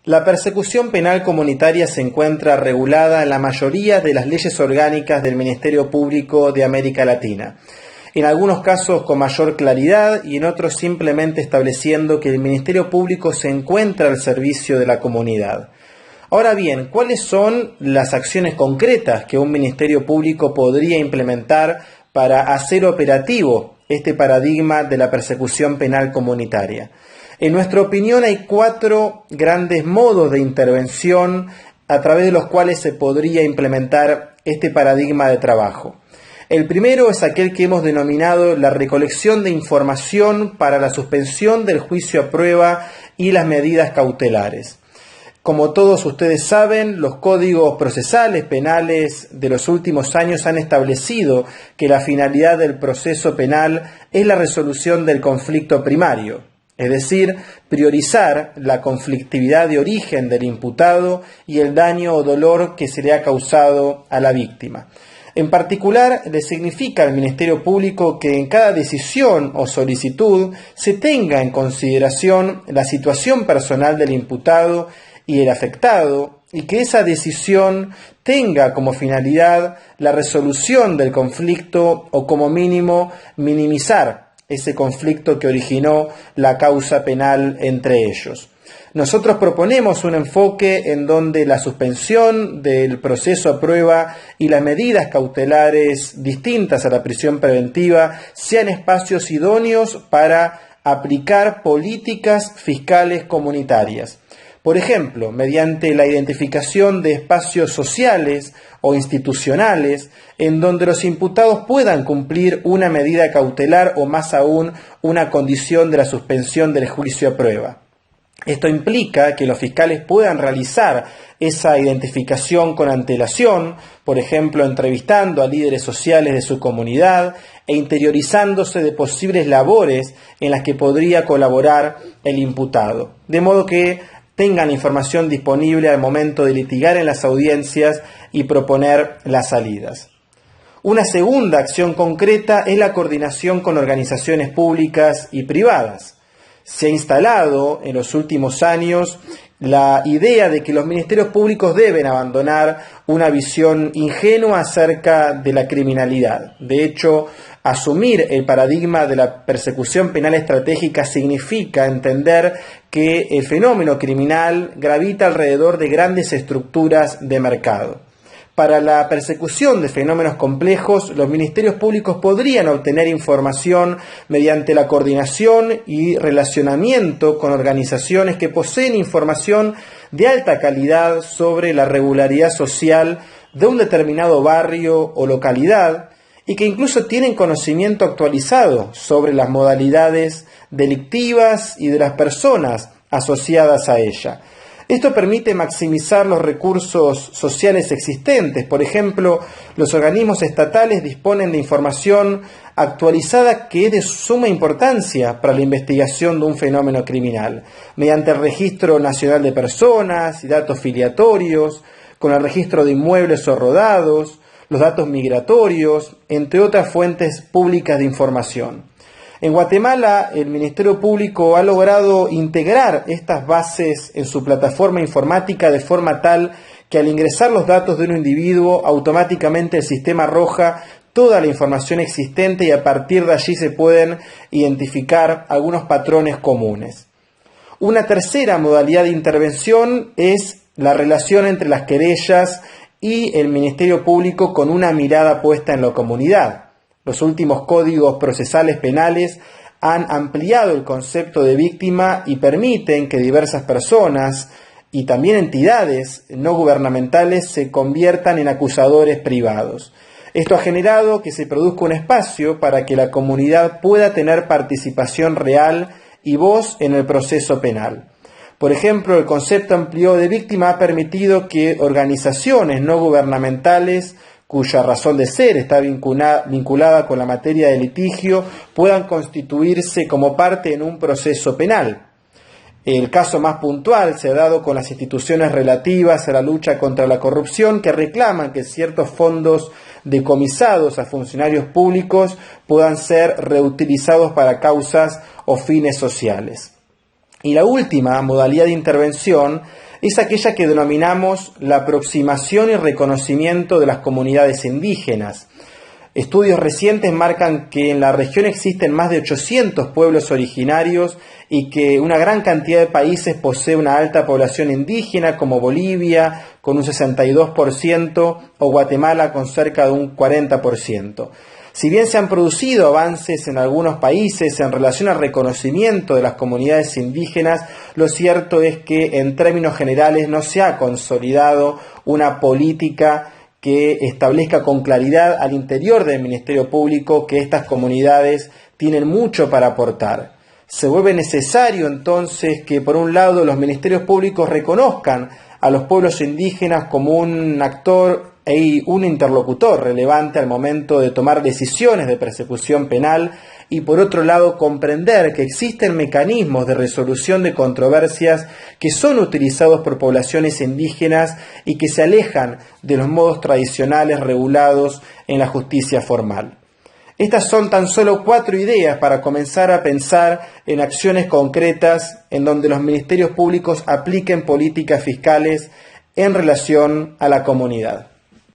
La persecución penal comunitaria se encuentra regulada en la mayoría de las leyes orgánicas del Ministerio Público de América Latina, en algunos casos con mayor claridad y en otros simplemente estableciendo que el Ministerio Público se encuentra al servicio de la comunidad. Ahora bien, ¿cuáles son las acciones concretas que un Ministerio Público podría implementar para hacer operativo este paradigma de la persecución penal comunitaria? En nuestra opinión hay 4 grandes modos de intervención a través de los cuales se podría implementar este paradigma de trabajo. El primero es aquel que hemos denominado la recolección de información para la suspensión del juicio a prueba y las medidas cautelares. Como todos ustedes saben, los códigos procesales penales de los últimos años han establecido que la finalidad del proceso penal es la resolución del conflicto primario, es decir, priorizar la conflictividad de origen del imputado y el daño o dolor que se le ha causado a la víctima. En particular, le significa al Ministerio Público que en cada decisión o solicitud se tenga en consideración la situación personal del imputado y el afectado, y que esa decisión tenga como finalidad la resolución del conflicto o como mínimo minimizar ese conflicto que originó la causa penal entre ellos. Nosotros proponemos un enfoque en donde la suspensión del proceso a prueba y las medidas cautelares distintas a la prisión preventiva sean espacios idóneos para aplicar políticas fiscales comunitarias. Por ejemplo, mediante la identificación de espacios sociales o institucionales en donde los imputados puedan cumplir una medida cautelar o más aún una condición de la suspensión del juicio a prueba. Esto implica que los fiscales puedan realizar esa identificación con antelación, por ejemplo, entrevistando a líderes sociales de su comunidad e interiorizándose de posibles labores en las que podría colaborar el imputado. De modo que tengan información disponible al momento de litigar en las audiencias y proponer las salidas. Una segunda acción concreta es la coordinación con organizaciones públicas y privadas. Se ha instalado en los últimos años la idea de que los ministerios públicos deben abandonar una visión ingenua acerca de la criminalidad. De hecho, asumir el paradigma de la persecución penal estratégica significa entender que el fenómeno criminal gravita alrededor de grandes estructuras de mercado. Para la persecución de fenómenos complejos, los ministerios públicos podrían obtener información mediante la coordinación y relacionamiento con organizaciones que poseen información de alta calidad sobre la regularidad social de un determinado barrio o localidad y que incluso tienen conocimiento actualizado sobre las modalidades delictivas y de las personas asociadas a ella. Esto permite maximizar los recursos sociales existentes. Por ejemplo, los organismos estatales disponen de información actualizada que es de suma importancia para la investigación de un fenómeno criminal, mediante el Registro Nacional de Personas y datos filiatorios, con el registro de inmuebles o rodados, los datos migratorios, entre otras fuentes públicas de información. En Guatemala, el Ministerio Público ha logrado integrar estas bases en su plataforma informática de forma tal que al ingresar los datos de un individuo, automáticamente el sistema arroja toda la información existente y a partir de allí se pueden identificar algunos patrones comunes. Una tercera modalidad de intervención es la relación entre las querellas y el Ministerio Público con una mirada puesta en la comunidad. Los últimos códigos procesales penales han ampliado el concepto de víctima y permiten que diversas personas y también entidades no gubernamentales se conviertan en acusadores privados. Esto ha generado que se produzca un espacio para que la comunidad pueda tener participación real y voz en el proceso penal. Por ejemplo, el concepto amplio de víctima ha permitido que organizaciones no gubernamentales cuya razón de ser está vinculada con la materia de litigio, puedan constituirse como parte en un proceso penal. El caso más puntual se ha dado con las instituciones relativas a la lucha contra la corrupción que reclaman que ciertos fondos decomisados a funcionarios públicos puedan ser reutilizados para causas o fines sociales. Y la última modalidad de intervención es aquella que denominamos la aproximación y reconocimiento de las comunidades indígenas. Estudios recientes marcan que en la región existen más de 800 pueblos originarios y que una gran cantidad de países posee una alta población indígena, como Bolivia con un 62% o Guatemala con cerca de un 40%. Si bien se han producido avances en algunos países en relación al reconocimiento de las comunidades indígenas, lo cierto es que en términos generales no se ha consolidado una política que establezca con claridad al interior del Ministerio Público que estas comunidades tienen mucho para aportar. Se vuelve necesario entonces que por un lado los ministerios públicos reconozcan a los pueblos indígenas como un actor y un interlocutor relevante al momento de tomar decisiones de persecución penal y por otro lado comprender que existen mecanismos de resolución de controversias que son utilizados por poblaciones indígenas y que se alejan de los modos tradicionales regulados en la justicia formal. Estas son tan solo 4 ideas para comenzar a pensar en acciones concretas en donde los ministerios públicos apliquen políticas fiscales en relación a la comunidad.